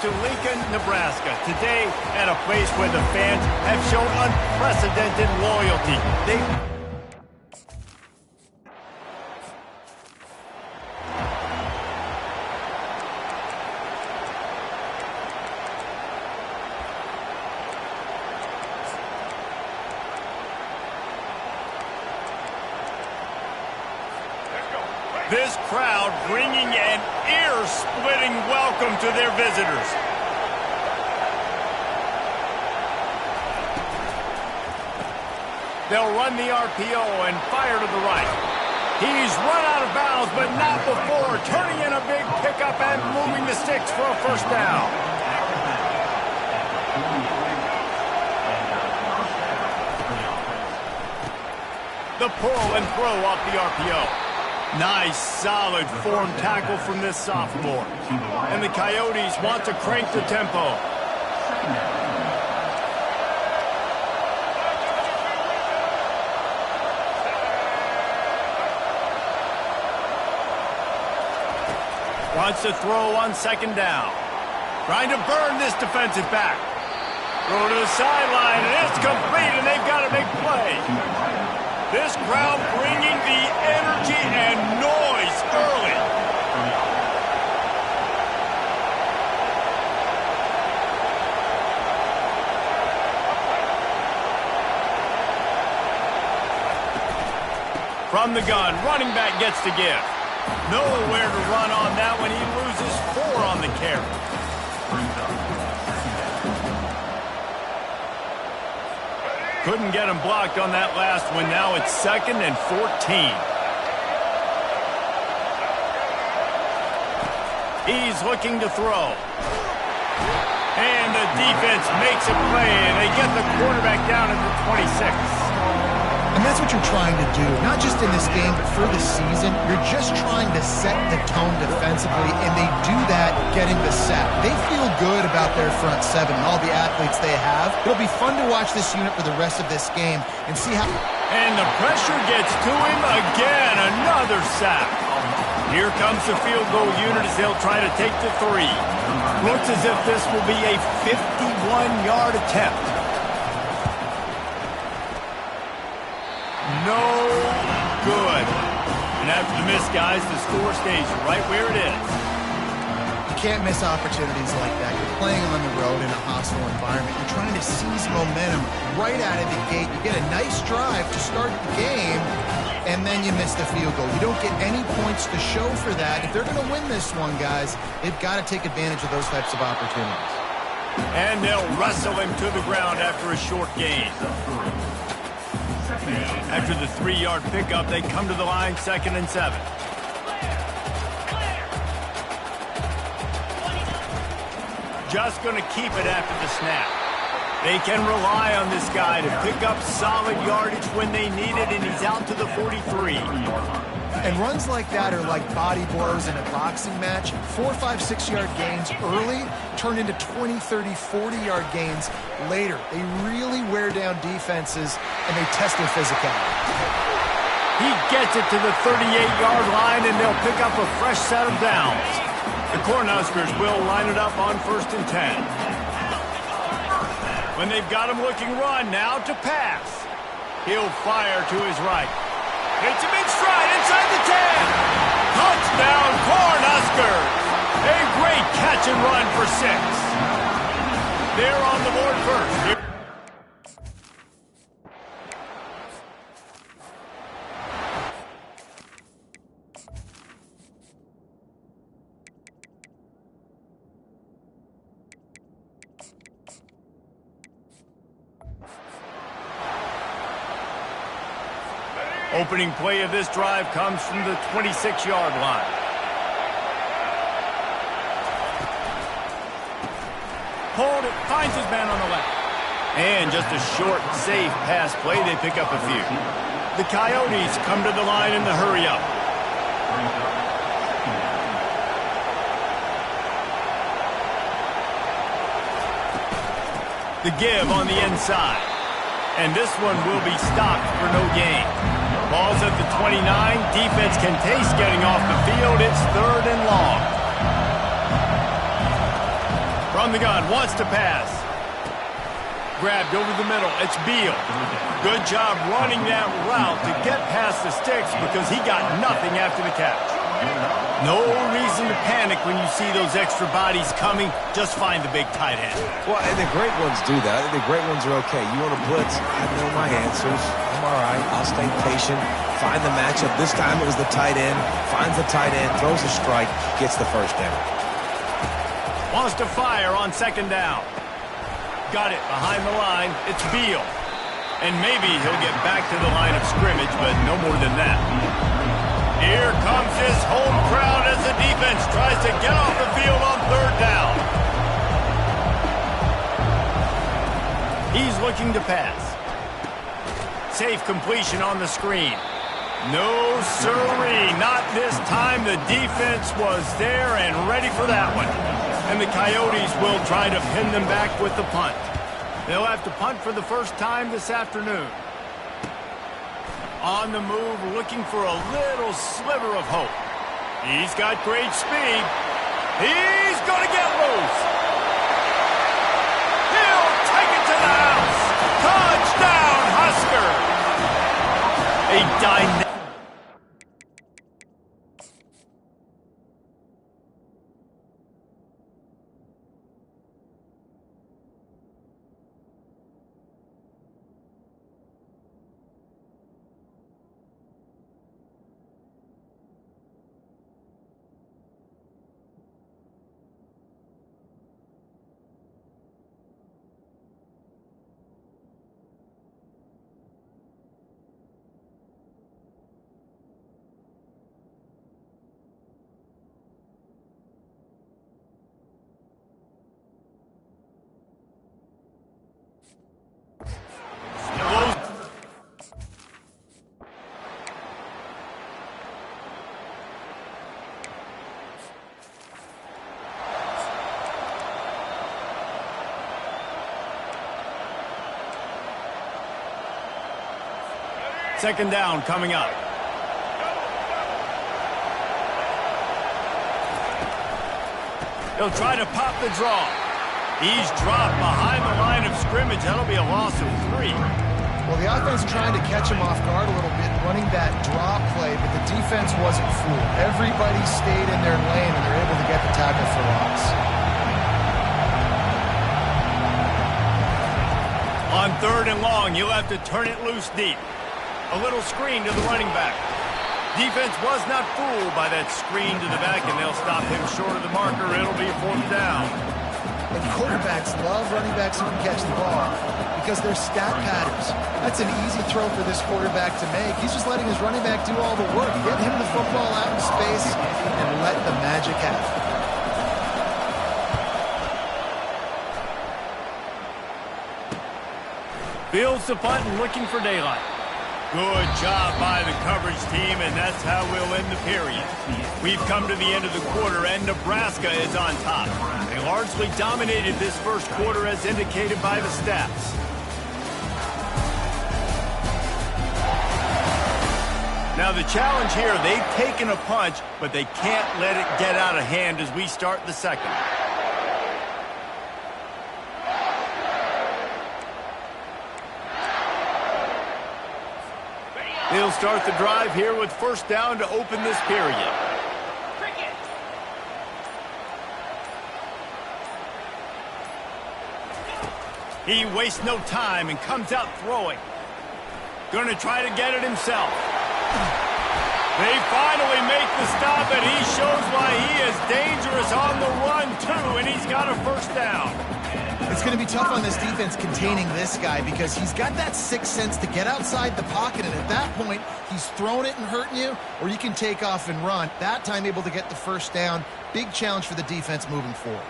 to Lincoln, Nebraska. Today, at a place where the fans have shown unprecedented loyalty. This crowd bringing an ear-splitting welcome to their visitors. They'll run the RPO and fire to the right. He's run out of bounds, but not before turning in a big pickup and moving the sticks for a first down. The pull and throw off the RPO. Nice, solid form tackle from this sophomore. And the Coyotes want to crank the tempo. Wants to throw on second down. Trying to burn this defensive back. Throw to the sideline, and it's complete, and they've got a big play. This crowd bringing the energy and noise early. From the gun, running back gets to give. Nowhere to run on that one. He loses 4 on the carry. Couldn't get him blocked on that last one. Now it's 2nd and 14. He's looking to throw. And the defense makes a play, and they get the quarterback down at the 26. And that's what you're trying to do, not just in this game, but for the season. You're just trying to set the tone defensively, and they do that getting the sack. They feel good about their front 7 and all the athletes they have. It'll be fun to watch this unit for the rest of this game and see how... And the pressure gets to him again. Another sack. Here comes the field goal unit as they'll try to take the 3. Looks as if this will be a 51-yard attempt. No good. And after the miss, guys, the score stays right where it is. You can't miss opportunities like that. You're playing on the road in a hostile environment. You're trying to seize momentum right out of the gate. You get a nice drive to start the game, and then you miss the field goal. You don't get any points to show for that. If they're going to win this one, guys, they've got to take advantage of those types of opportunities. And they'll wrestle him to the ground after a short gain. After the 3-yard pickup, they come to the line, 2nd and 7. Just going to keep it after the snap. They can rely on this guy to pick up solid yardage when they need it, and he's out to the 43. And runs like that are like body blows in a boxing match. 4, 5, 6-yard gains early turn into 20, 30, 40-yard gains later. They really wear down defenses, and they test their physicality. He gets it to the 38-yard line, and they'll pick up a fresh set of downs. The Cornhuskers will line it up on 1st and 10. When they've got him looking run, now to pass. He'll fire to his right. Hits him in stride inside the 10. Touchdown, Cornhuskers. A great catch and run for 6. They're on the board first. Opening play of this drive comes from the 26-yard line. Hold it, finds his man on the left. And just a short, safe pass play, they pick up a few. The Coyotes come to the line in the hurry-up. The give on the inside. And this one will be stopped for no gain. Ball's at the 29. Defense can taste getting off the field. It's 3rd and long. From the gun, wants to pass. Grabbed over the middle. It's Beal. Good job running that route to get past the sticks because he got nothing after the catch. No reason to panic when you see those extra bodies coming. Just find the big tight end. Well, and the great ones do that. The great ones are okay. You want to blitz? I know my answers. I'm all right. I'll stay patient. Find the matchup. This time it was the tight end. Finds the tight end, throws a strike, gets the first down. Wants to fire on second down. Got it behind the line. It's Beal. And maybe he'll get back to the line of scrimmage, but no more than that. Here comes his home crowd as the defense tries to get off the field on third down. He's looking to pass. Safe completion on the screen. No sirree, not this time. The defense was there and ready for that one. And the Coyotes will try to pin them back with the punt. They'll have to punt for the first time this afternoon. On the move, looking for a little sliver of hope. He's got great speed. He's going to get loose. He'll take it to the house. Touchdown, Husker. A dynamic. Second down coming up. He'll try to pop the draw. He's dropped behind the line of scrimmage. That'll be a loss of 3. Well, the offense trying to catch him off guard a little bit, running that draw play, but the defense wasn't fooled. Everybody stayed in their lane, and they're able to get the tackle for loss. On third and long, you'll have to turn it loose deep. A little screen to the running back. Defense was not fooled by that screen to the back, and they'll stop him short of the marker. It'll be a fourth down. And quarterbacks love running backs who can catch the ball because they're stat patterns. That's an easy throw for this quarterback to make. He's just letting his running back do all the work. Get him the football out in space and let the magic happen. Fields the punt and looking for daylight. Good job by the coverage team, and that's how we'll end the period. We've come to the end of the quarter, and Nebraska is on top. They largely dominated this first quarter as indicated by the stats. Now the challenge here, they've taken a punch, but they can't let it get out of hand as we start the second. They'll start the drive here with first down to open this period. He wastes no time and comes out throwing. Going to try to get it himself. They finally make the stop, and he shows why he is dangerous on the run, too, and he's got a first down. It's going to be tough on this defense containing this guy because he's got that sixth sense to get outside the pocket, and at that point, he's throwing it and hurting you, or you can take off and run. That time able to get the first down. Big challenge for the defense moving forward.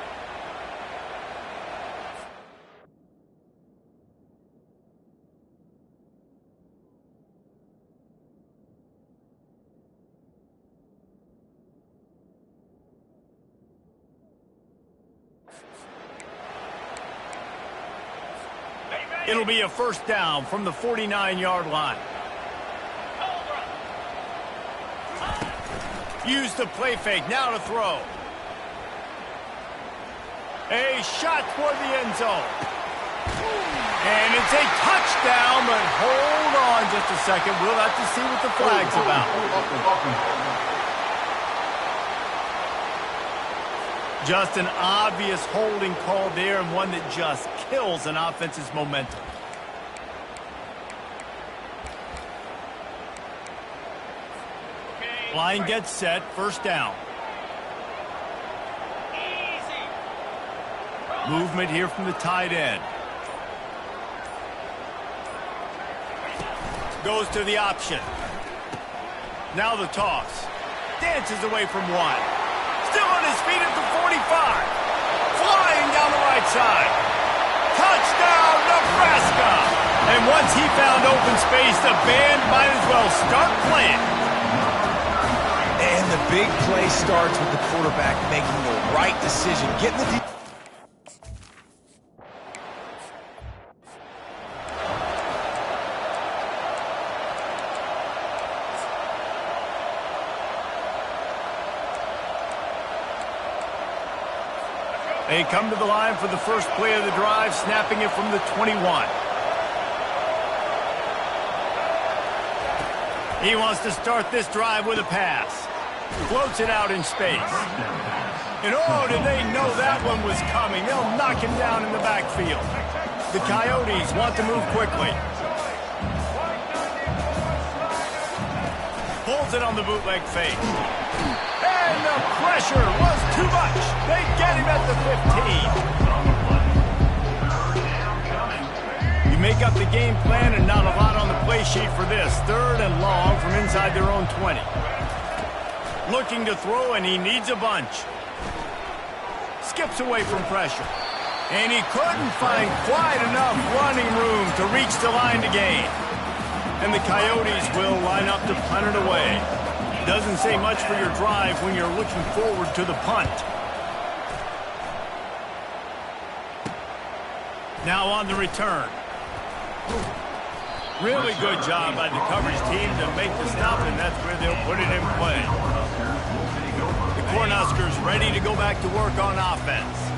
It'll be a first down from the 49-yard line. Use the play fake, now to throw. A shot toward the end zone. And it's a touchdown, but hold on just a second. We'll have to see what the flag's about. Just an obvious holding call there, and one that just kills an offense's momentum. Line gets set, first down. Movement here from the tight end. Goes to the option. Now the toss. Dances away from one. Still on his feet at the 45. Flying down the right side. Touchdown, Nebraska! And once he found open space, the band might as well start playing. And the big play starts with the quarterback making the right decision, getting the They come to the line for the first play of the drive, snapping it from the 21. He wants to start this drive with a pass. Floats it out in space. And oh, did they know that one was coming. They'll knock him down in the backfield. The Coyotes want to move quickly. Pulls it on the bootleg fake. And the pressure was too much. They get him at the 15. You make up the game plan and not a lot on the play sheet for this. 3rd and long from inside their own 20. Looking to throw, and he needs a bunch. Skips away from pressure. And he couldn't find quite enough running room to reach the line to gain. And the Coyotes will line up to punt it away. Doesn't say much for your drive when you're looking forward to the punt. Now on the return. Really good job by the coverage team to make the stop, and that's where they'll put it in play. The Cornhuskers ready to go back to work on offense.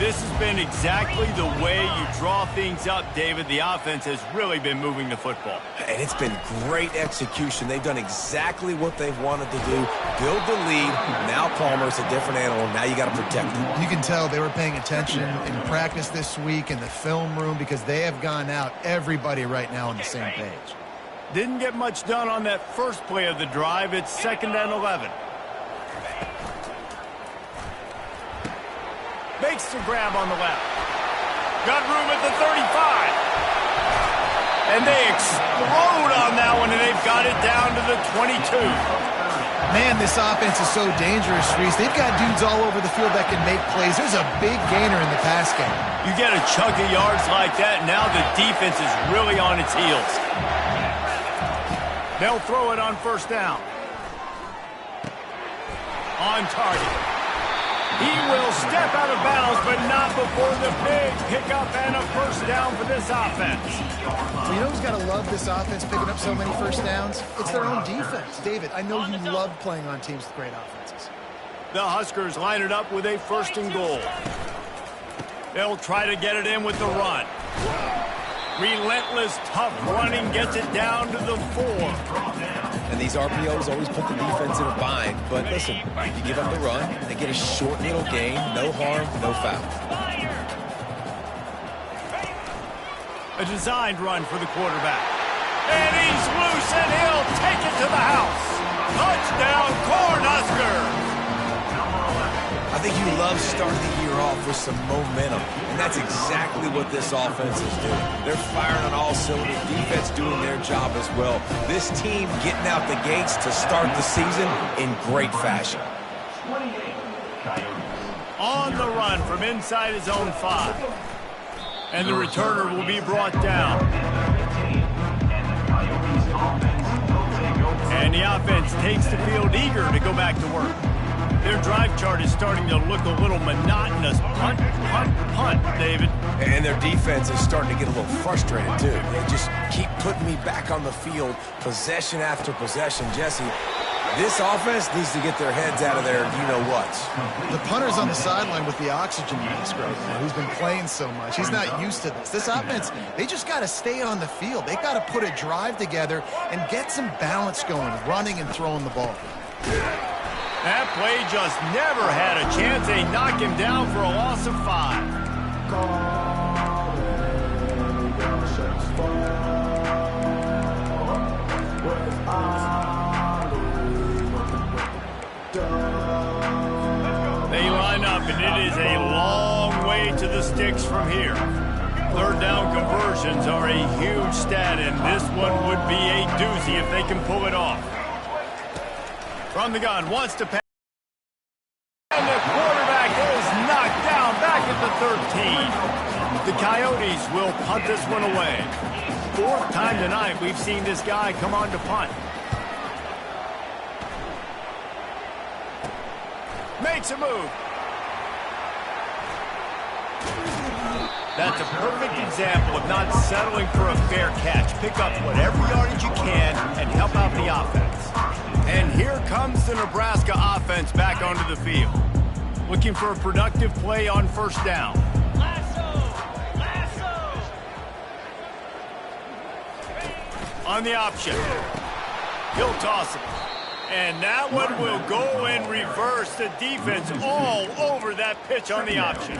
This has been exactly the way you draw things up, David. The offense has really been moving the football. And it's been great execution. They've done exactly what they've wanted to do. Build the lead. Now Palmer's a different animal. Now you got to protect him. You can tell they were paying attention in practice this week in the film room because they have gone out, everybody right now on the same page. Didn't get much done on that first play of the drive. It's 2nd and 11. Makes the grab on the left. Got room at the 35. And they explode on that one, and they've got it down to the 22. Man, this offense is so dangerous, Reese. They've got dudes all over the field that can make plays. There's a big gainer in the pass game. You get a chunk of yards like that, now the defense is really on its heels. They'll throw it on first down. On target. He will step out of bounds, but not before the big pickup and a first down for this offense. Well, you know who's got to love this offense picking up so many first downs? It's their own defense. David, I know you love playing on teams with great offenses. The Huskers line it up with a 1st and goal. They'll try to get it in with the run. Relentless, tough running gets it down to the 4. And these RPOs always put the defense in a bind. But listen, if you give up the run, they get a short little gain, no harm, no foul. A designed run for the quarterback. And he's loose, and he'll take it to the house. Touchdown, Cornhuskers! I think you love starting the year off with some momentum, and that's exactly what this offense is doing. They're firing on all cylinders, defense doing their job as well. This team getting out the gates to start the season in great fashion. On the run from inside his own 5. And the returner will be brought down. And the offense takes the field eager to go back to work. Their drive chart is starting to look a little monotonous. Punt, punt, punt, David. And their defense is starting to get a little frustrated, too. They just keep putting me back on the field, possession after possession. Jesse, This offense needs to get their heads out of their you-know-whats. The punter's on the sideline with the oxygen mask right now. He's been playing so much. He's not used to this. This offense, they just got to stay on the field. They got to put a drive together and get some balance going, running and throwing the ball. That play just never had a chance. They knock him down for a loss of 5. They line up, and it is a long way to the sticks from here. Third down conversions are a huge stat, and this one would be a doozy if they can pull it off. From the gun, wants to pass. And the quarterback is knocked down back at the 13. The Coyotes will punt this one away. Fourth time tonight we've seen this guy come on to punt. Makes a move. That's a perfect example of not settling for a fair catch. Pick up whatever yardage you can and help out the offense. And here comes the Nebraska offense back onto the field. Looking for a productive play on first down. On the option. He'll toss it. And that one will go in reverse. The defense all over that pitch on the option.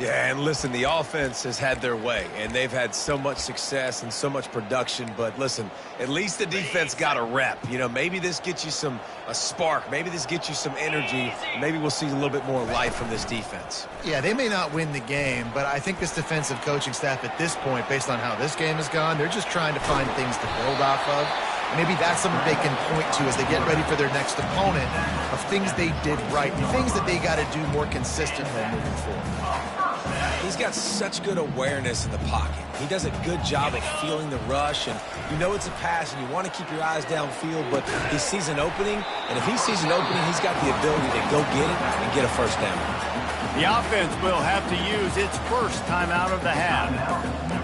Yeah, and listen, the offense has had their way, and they've had so much success and so much production. But listen, at least the defense got a rep. You know, maybe this gets you a spark. Maybe this gets you some energy. Maybe we'll see a little bit more life from this defense. Yeah, they may not win the game, but I think this defensive coaching staff at this point, based on how this game has gone, they're just trying to find things to build off of. Maybe that's something they can point to as they get ready for their next opponent of things they did right and things that they got to do more consistently moving forward. He's got such good awareness in the pocket. He does a good job of feeling the rush, and you know it's a pass, and you want to keep your eyes downfield, but he sees an opening, and if he sees an opening, he's got the ability to go get it and get a first down. The offense will have to use its first timeout of the half.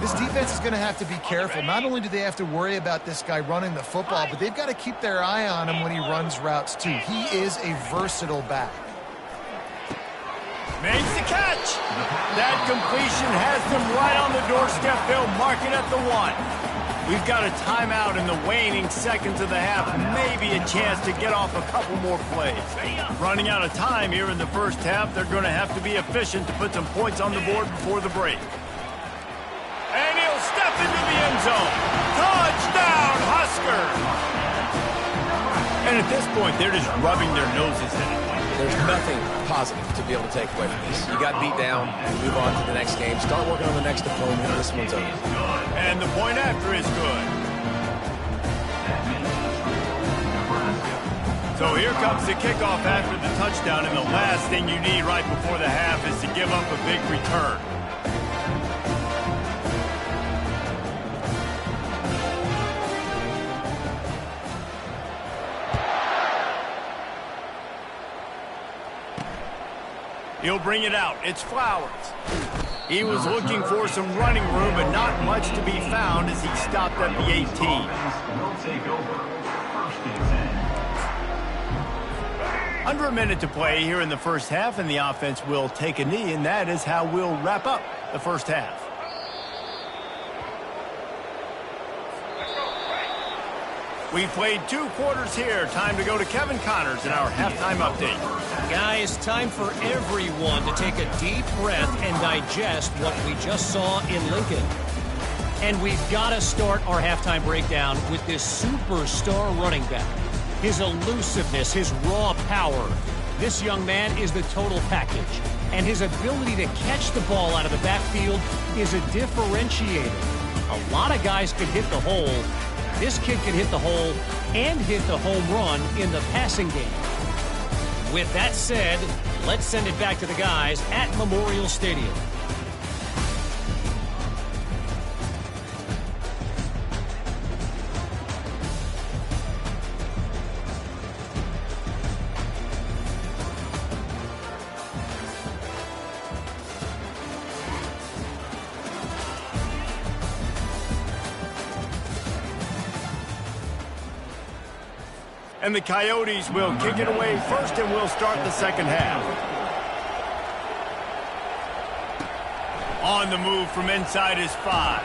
This defense is going to have to be careful. Not only do they have to worry about this guy running the football, but they've got to keep their eye on him when he runs routes too. He is a versatile back. Makes the catch. That completion has them right on the doorstep. They'll mark it at the 1. We've got a timeout in the waning seconds of the half. Maybe a chance to get off a couple more plays. Running out of time here in the first half. They're going to have to be efficient to put some points on the board before the break. And he'll step into the end zone. Touchdown, Huskers! And at this point, they're just rubbing their noses in it. There's nothing positive to be able to take away from this. You got beat down, move on to the next game, start working on the next opponent, this one's over. And the point after is good. So here comes the kickoff after the touchdown, and the last thing you need right before the half is to give up a big return. He'll bring it out. It's Flowers. He was looking for some running room, but not much to be found as he stopped at the 18. Under a minute to play here in the first half, and the offense will take a knee, and that is how we'll wrap up the first half. We played 2 quarters here. Time to go to Kevin Connors in our halftime update. Guys, time for everyone to take a deep breath and digest what we just saw in Lincoln. And we've got to start our halftime breakdown with this superstar running back. His elusiveness, his raw power. This young man is the total package. And his ability to catch the ball out of the backfield is a differentiator. A lot of guys can hit the hole. This kid can hit the hole and hit the home run in the passing game. With that said, let's send it back to the guys at Memorial Stadium. And the Coyotes will kick it away first, and we'll start the second half. On the move from inside his 5.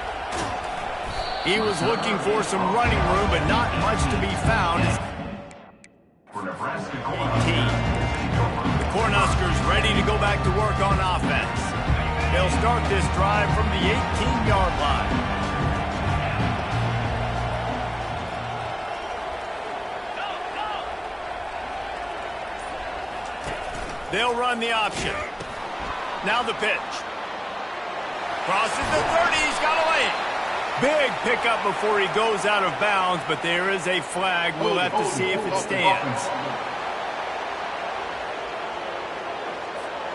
He was looking for some running room, but not much to be found. 18. The Cornhuskers ready to go back to work on offense. They'll start this drive from the 18-yard line. They'll run the option. Now the pitch. Crosses the 30. He's got away. Big pickup before he goes out of bounds, but there is a flag. We'll have to see if it stands.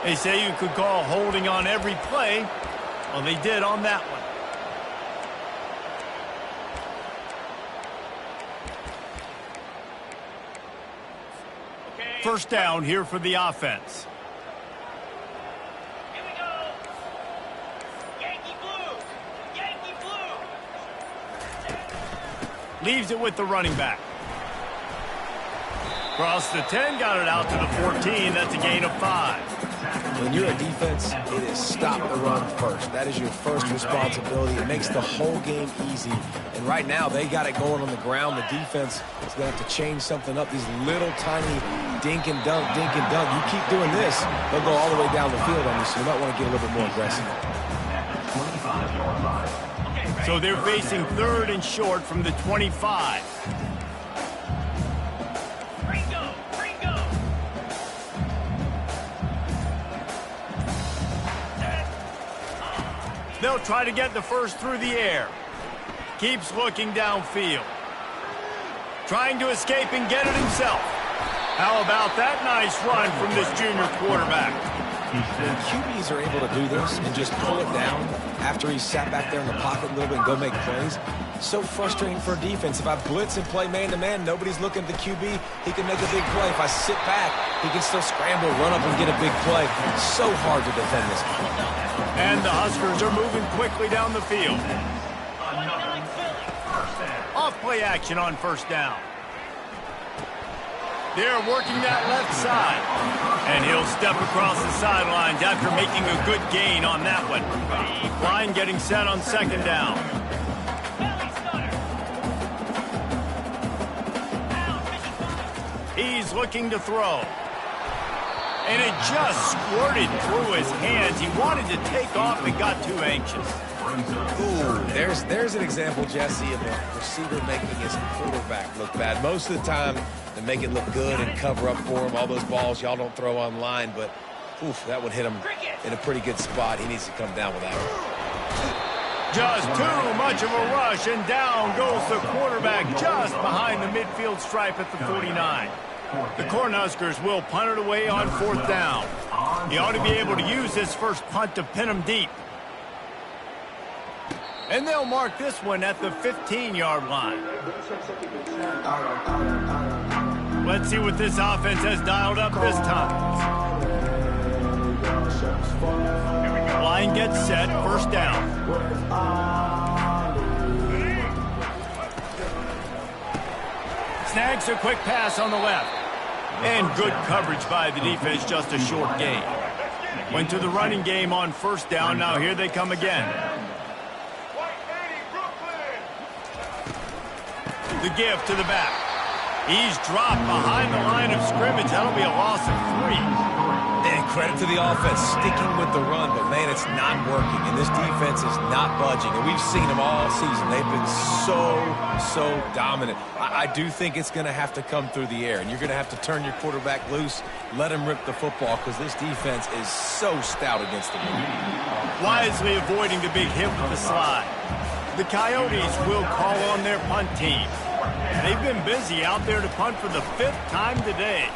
They say you could call holding on every play. Well, they did on that one. First down here for the offense. Here we go. Yankee blue. Yankee blue. Leaves it with the running back. Cross the 10, got it out to the 14. That's a gain of 5. When you're a defense, it is stop the run first. That is your first responsibility. It makes the whole game easy. And right now, they got it going on the ground. The defense is going to have to change something up. These little tiny dink and dunk, dink and dunk. You keep doing this, they'll go all the way down the field on you, so you might want to get a little bit more aggressive. So they're facing 3rd and short from the 25. They'll try to get the first through the air. Keeps looking downfield. Trying to escape and get it himself. How about that nice run from this junior quarterback? When QBs are able to do this and just pull it down after he sat back there in the pocket a little bit and go make plays, so frustrating for a defense. If I blitz and play man-to-man, nobody's looking at the QB, he can make a big play. If I sit back, he can still scramble, run up, and get a big play. So hard to defend this. And the Huskers are moving quickly down the field. Off play action on first down. They're working that left side. And he'll step across the sidelines after making a good gain on that one. Line getting set on second down. He's looking to throw. And it just squirted through his hands. He wanted to take off and got too anxious. Ooh, there's an example, Jesse, of a receiver making his quarterback look bad. Most of the time, they make it look good and cover up for him. All those balls y'all don't throw on line, but oof, that would hit him in a pretty good spot. He needs to come down with that one. Just too much of a rush, and down goes the quarterback just behind the midfield stripe at the 49. The Cornhuskers will punt it away on 4th down. He ought to be able to use this first punt to pin him deep. And they'll mark this one at the 15-yard line. Let's see what this offense has dialed up this time. Line gets set, first down. Snags a quick pass on the left. And good coverage by the defense, just a short gain. Went to the running game on first down. Now here they come again. The give to the back. He's dropped behind the line of scrimmage. That'll be a loss of 3. And credit to the offense, sticking with the run, but man, it's not working, and this defense is not budging, and we've seen them all season. They've been so dominant. I do think it's going to have to come through the air, and you're going to have to turn your quarterback loose, let him rip the football, because this defense is so stout against the run. Wisely avoiding the big hit with the slide. The Coyotes will call on their punt team. They've been busy out there to punt for the 5th time today.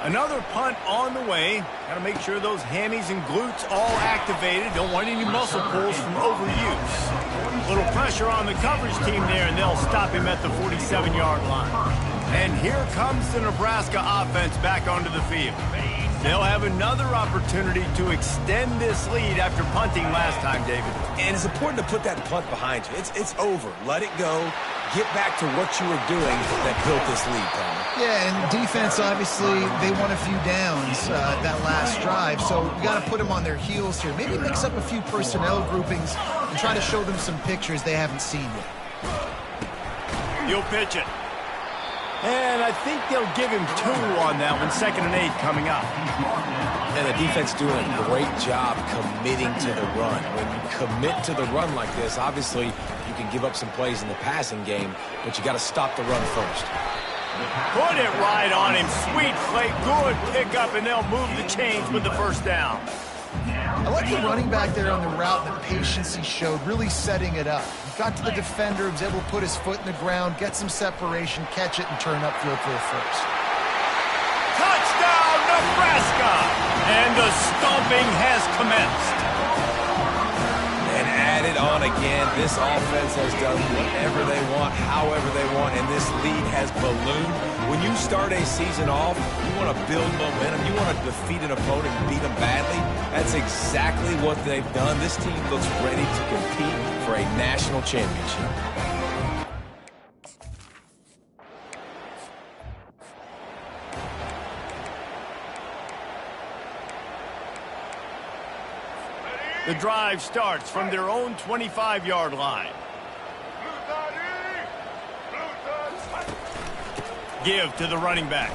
Another punt on the way. Got to make sure those hammies and glutes all activated. Don't want any muscle pulls from overuse. Little pressure on the coverage team there, and they'll stop him at the 47-yard line. And here comes the Nebraska offense back onto the field. They'll have another opportunity to extend this lead after punting last time, David. And it's important to put that punt behind you. It's over. Let it go. Get back to what you were doing that built this lead, Tom. Yeah, and defense, obviously, they won a few downs that last drive, so you got to put them on their heels here. Maybe mix up a few personnel groupings and try to show them some pictures they haven't seen yet. He'll pitch it. And I think they'll give him 2 on that one, 2nd and 8 coming up. And the defense doing a great job committing to the run. When you commit to the run like this, obviously you can give up some plays in the passing game, but you got to stop the run first. Put it right on him. Sweet play, good pickup, and they'll move the chains with the first down. I like the running back there on the route, the patience he showed, really setting it up. He got to the defender, he was able to put his foot in the ground, get some separation, catch it, and turn upfield for a first. Touchdown, Nebraska! And the stomping has commenced. And added on again, this offense has done whatever they want, however they want, and this lead has ballooned. When you start a season off, you want to build momentum. You want to defeat an opponent and beat them badly. That's exactly what they've done. This team looks ready to compete for a national championship. The drive starts from their own 25-yard line. Give to the running back.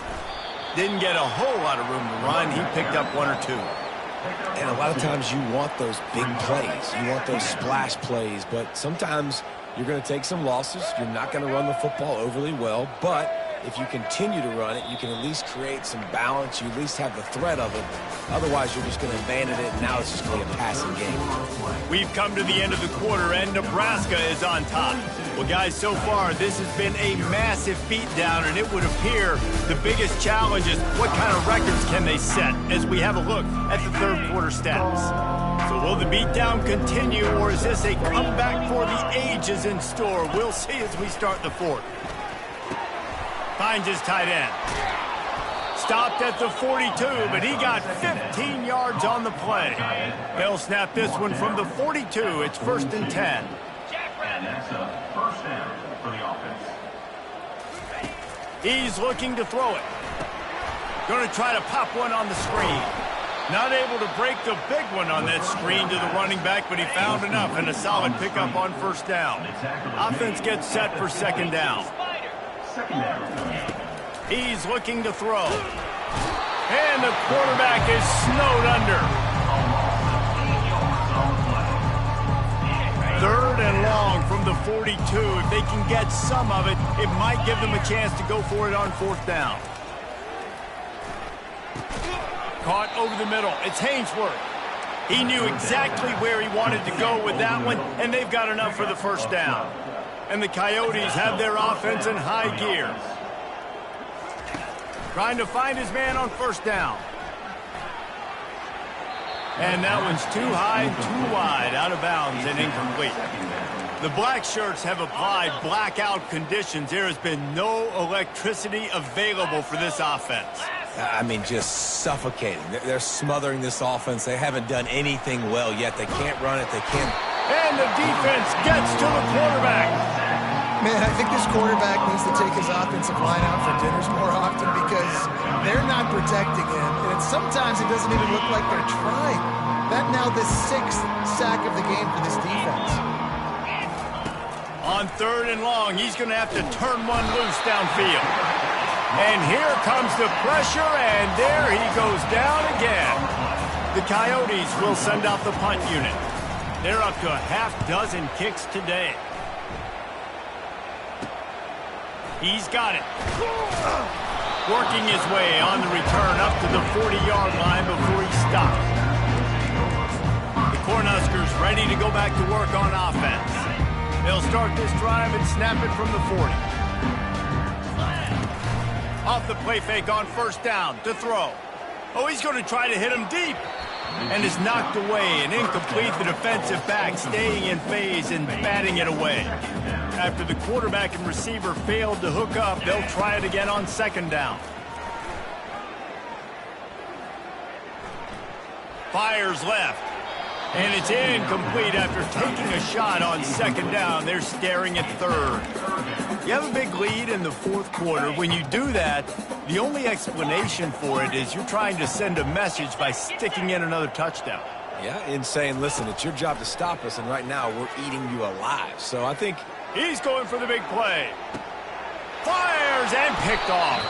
Didn't get a whole lot of room to run. He picked up 1 or 2. And a lot of times you want those big plays. You want those splash plays. But sometimes you're going to take some losses. You're not going to run the football overly well. But if you continue to run it, you can at least create some balance. You at least have the threat of it. Otherwise, you're just going to abandon it, and now it's just going to be a passing game. We've come to the end of the quarter, and Nebraska is on top. Well, guys, so far, this has been a massive beatdown, and it would appear the biggest challenge is what kind of records can they set as we have a look at the third quarter stats. So will the beatdown continue, or is this a comeback for the ages in store? We'll see as we start the fourth. Finds his tight end. Stopped at the 42, but he got 15 yards on the play. They'll snap this one from the 42. It's 1st and 10. And that's a first down for the offense. He's looking to throw it. Going to try to pop one on the screen. Not able to break the big one on that screen to the running back, but he found enough and a solid pickup on 1st down. Offense gets set for 2nd down. He's looking to throw. And the quarterback is snowed under. 3rd and long from the 42. If they can get some of it, it might give them a chance to go for it on 4th down. Caught over the middle. It's Hainsworth. He knew exactly where he wanted to go with that one, and they've got enough for the 1st down. And the Coyotes have their offense in high gear. Trying to find his man on 1st down. And that one's too high and too wide, out of bounds and incomplete. The black shirts have applied blackout conditions. There has been no electricity available for this offense. I mean, just suffocating. They're smothering this offense. They haven't done anything well yet. They can't run it. They can't. And the defense gets to the quarterback. Man, I think this quarterback needs to take his offensive line out for dinners more often because they're not protecting him. And sometimes it doesn't even look like they're trying. That now the 6th sack of the game for this defense. On 3rd and long, he's going to have to turn one loose downfield. And here comes the pressure, and there he goes down again. The Coyotes will send out the punt unit. They're up to a half-dozen kicks today. He's got it. Working his way on the return up to the 40-yard line before he stopped. The Cornhuskers ready to go back to work on offense. They'll start this drive and snap it from the 40. Off the play fake on 1st down to throw. Oh, he's going to try to hit him deep. And is knocked away and incomplete. The defensive back staying in phase and batting it away. After the quarterback and receiver failed to hook up, they'll try it again on 2nd down. Fires left. And it's incomplete after taking a shot on second down. They're staring at third. You have a big lead in the fourth quarter. When you do that, the only explanation for it is you're trying to send a message by sticking in another touchdown. Yeah, and saying, listen, it's your job to stop us, and right now we're eating you alive. So I think he's going for the big play. Fires and picked off.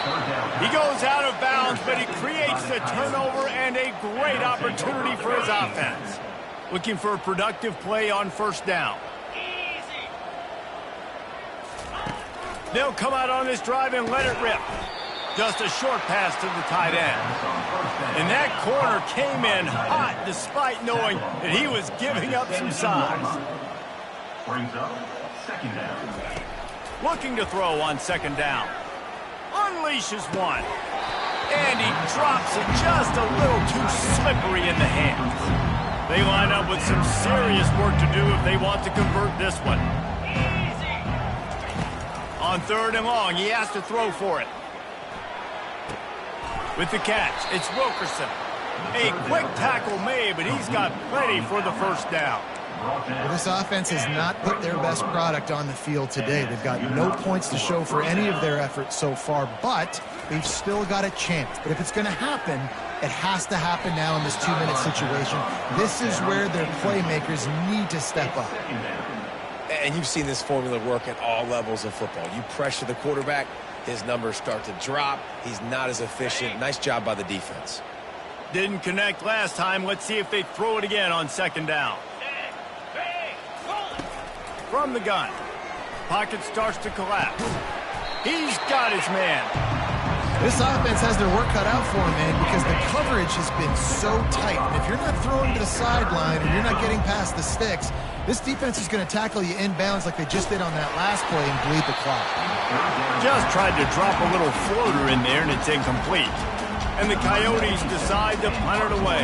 He goes out of bounds, but he creates the turnover and a great opportunity for his offense. Looking for a productive play on first down. They'll come out on this drive and let it rip. Just a short pass to the tight end. And that corner came in hot despite knowing that he was giving up some size. Brings up second down. Looking to throw on second down. Unleashes one. And he drops it just a little too slippery in the hands. They line up with some serious work to do if they want to convert this one. On third and long, he has to throw for it. With the catch, it's Wilkerson. A quick tackle made, but he's got plenty for the first down. Well, this offense has not put their best product on the field today. They've got no points to show for any of their efforts so far, but they've still got a chance. But if it's going to happen, it has to happen now in this 2-minute situation. This is where their playmakers need to step up. And you've seen this formula work at all levels of football. You pressure the quarterback, his numbers start to drop. He's not as efficient. Nice job by the defense. Didn't connect last time. Let's see if they throw it again on second down. From the gun. Pocket starts to collapse. He's got his man. This offense has their work cut out for them, man, because the coverage has been so tight. And if you're not throwing to the sideline and you're not getting past the sticks, this defense is going to tackle you inbounds like they just did on that last play and bleed the clock. Just tried to drop a little floater in there, and it's incomplete. And the Coyotes decide to punt it away.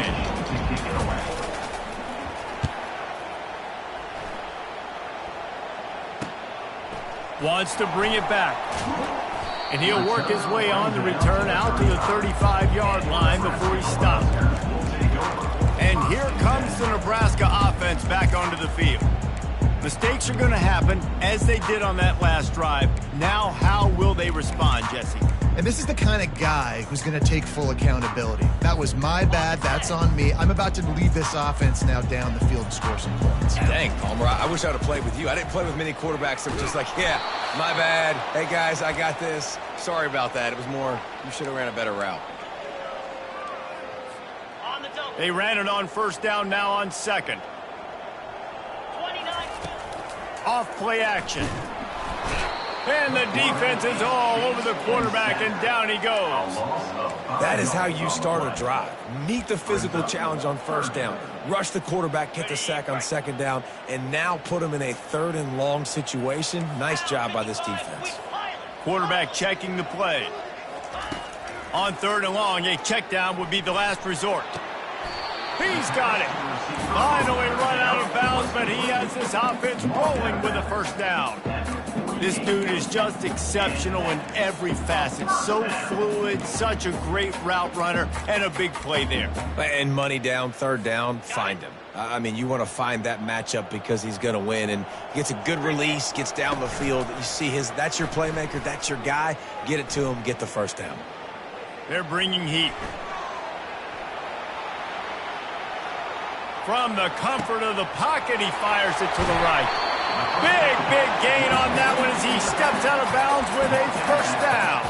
Wants to bring it back. And he'll work his way on the return out to the 35-yard line before he's stopped. And here comes the Nebraska offense back onto the field. Mistakes are going to happen, as they did on that last drive. Now, how will they respond, Jesse? And this is the kind of guy who's going to take full accountability. That was my bad. That's on me. I'm about to lead this offense now down the field and score some points. Dang, Palmer, I wish I would have played with you. I didn't play with many quarterbacks that were just like, yeah, my bad. Hey, guys, I got this. Sorry about that. It was more, you should have ran a better route. They ran it on first down, now on second. 29. Off play action. And the defense is all over the quarterback, and down he goes. That is how you start a drive. Meet the physical challenge on first down. Rush the quarterback, get the sack on second down, and now put him in a third and long situation. Nice job by this defense. Quarterback checking the play. On third and long, a check down would be the last resort. He's got it. Finally run out of bounds, but he has this offense rolling with a first down. This dude is just exceptional in every facet. So fluid, such a great route runner, and a big play there. And money down, third down, find him. I mean, you want to find that matchup because he's going to win, and gets a good release, gets down the field. You see that's your playmaker, that's your guy. Get it to him, get the first down. They're bringing heat. From the comfort of the pocket, he fires it to the right. Big gain on that one as he steps out of bounds with a first down.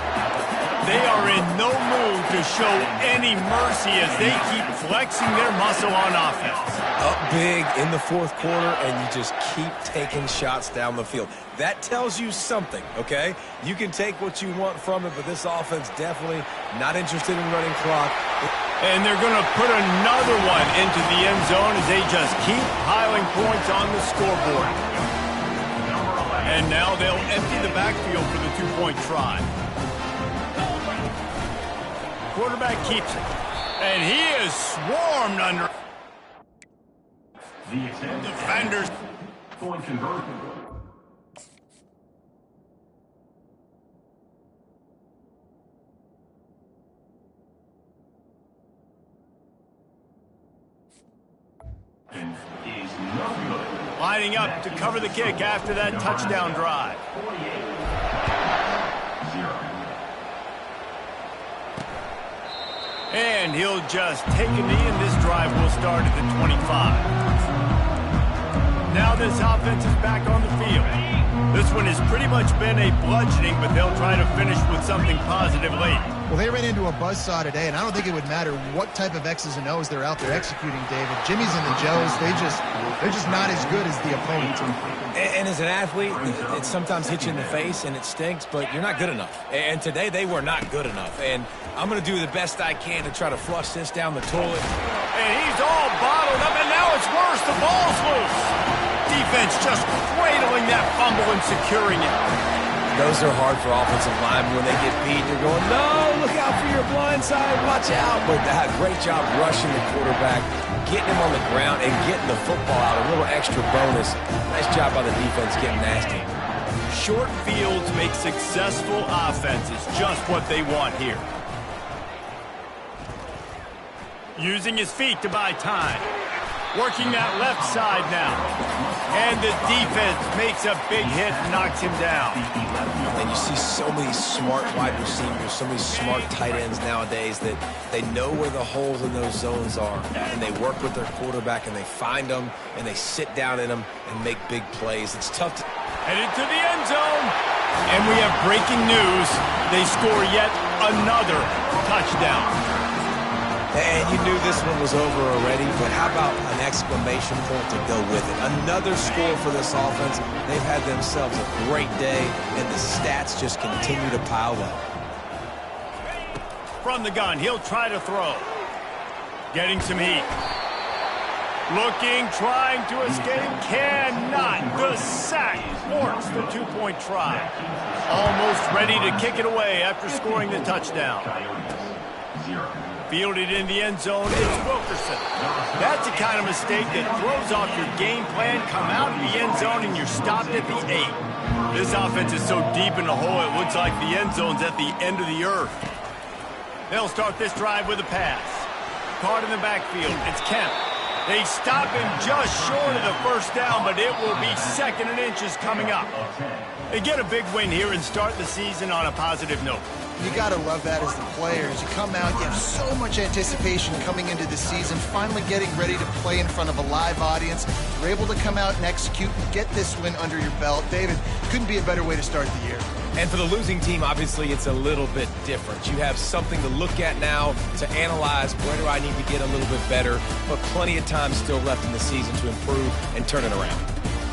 They are in no mood to show any mercy as they keep flexing their muscle on offense. Up big in the fourth quarter, and you just keep taking shots down the field. That tells you something, okay? You can take what you want from it, but this offense definitely not interested in running clock. And they're going to put another one into the end zone as they just keep piling points on the scoreboard. And now they'll empty the backfield for the two-point try. Quarterback keeps it. And he is swarmed under The defenders. point conversion. No good. Lining up to cover the kick after that touchdown drive. 48-0. And he'll just take a knee, and this drive will start at the 25. Now this offense is back on the field. This one has pretty much been a bludgeoning, but they'll try to finish with something positive late. Well, they ran into a buzzsaw today, and I don't think it would matter what type of X's and O's they're out there executing, David. Jimmy's and the Joes, they're just not as good as the opponent. And as an athlete, it sometimes hits you in the face and it stinks, but you're not good enough. And today they were not good enough. And I'm going to do the best I can to try to flush this down the toilet. And he's all bottled up, and now it's worse. The ball's loose. Defense just cradling that fumble and securing it. Those are hard for offensive linemen when they get beat. You're going, no, look out for your blind side, watch out. But that great job rushing the quarterback, getting him on the ground, and getting the football out, a little extra bonus. Nice job by the defense getting nasty. Short fields make successful offenses just what they want here. Using his feet to buy time. Working that left side now. And the defense makes a big hit and knocks him down. And you see so many smart wide receivers, so many smart tight ends nowadays that they know where the holes in those zones are. And they work with their quarterback and they find them and they sit down in them and make big plays. It's tough to... Headed to the end zone. And we have breaking news. They score yet another touchdown. And you knew this one was over already, but how about an exclamation point to go with it? Another score for this offense. They've had themselves a great day, and the stats just continue to pile up. From the gun, he'll try to throw. Getting some heat. Looking, trying to escape, cannot. The sack forks the two-point try. Almost ready to kick it away after scoring the touchdown. Fielded in the end zone, it's Wilkerson. That's the kind of mistake that throws off your game plan. Come out of the end zone and you're stopped at the 8. This offense is so deep in the hole, it looks like the end zone's at the end of the earth. They'll start this drive with a pass. Caught in the backfield, it's Kemp. They stop him just short of the first down, but it will be 2nd and inches coming up. They get a big win here and start the season on a positive note. You got to love that as the players. You come out, you have so much anticipation coming into the season, finally getting ready to play in front of a live audience. You're able to come out and execute and get this win under your belt. David, couldn't be a better way to start the year. And for the losing team, obviously, it's a little bit different. You have something to look at now to analyze where do I need to get a little bit better, but plenty of time still left in the season to improve and turn it around.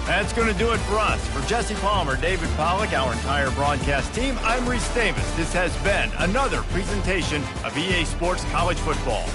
That's going to do it for us. For Jesse Palmer, David Pollack, our entire broadcast team, I'm Reese Davis. This has been another presentation of EA Sports College Football.